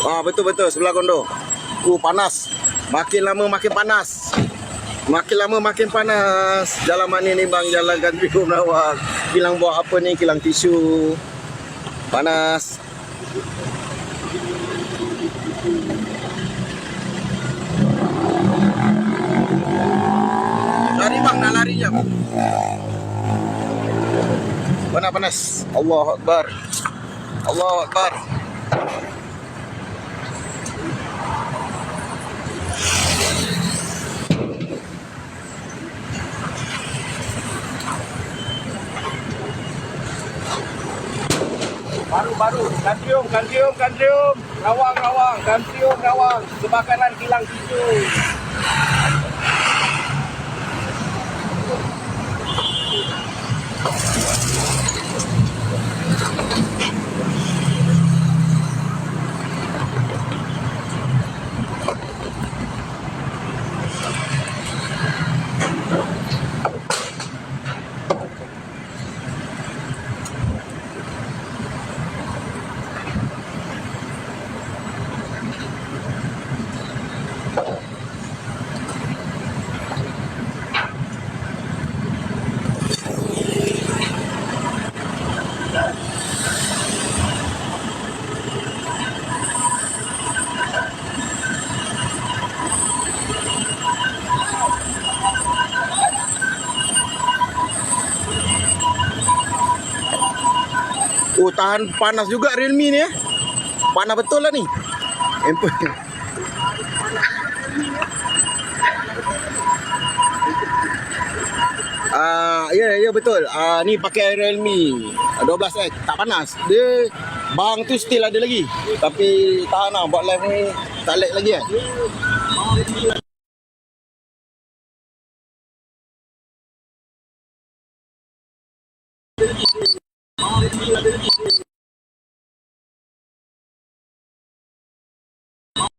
Betul-betul sebelah kondo. Panas. Makin lama makin panas. Makin lama makin panas. Jalan mana ni bang? Jalan Gandri Nawang. Kilang buat apa ni? Kilang tisu. Panas. Lari bang, nak lari jam. Panas. Allahu Akbar. Allahu Akbar. Baru. Kantrium. Rawang. Kantrium, Rawang. Sebelah kanan kilang tisu. Tahan panas juga Realme ni ya. Panas betul lah ni. Ya betul. Ni pakai Realme 12X, tak panas. Dia bang tu still ada lagi. Tapi tahan lah buat live ni, tak lag lagi kan.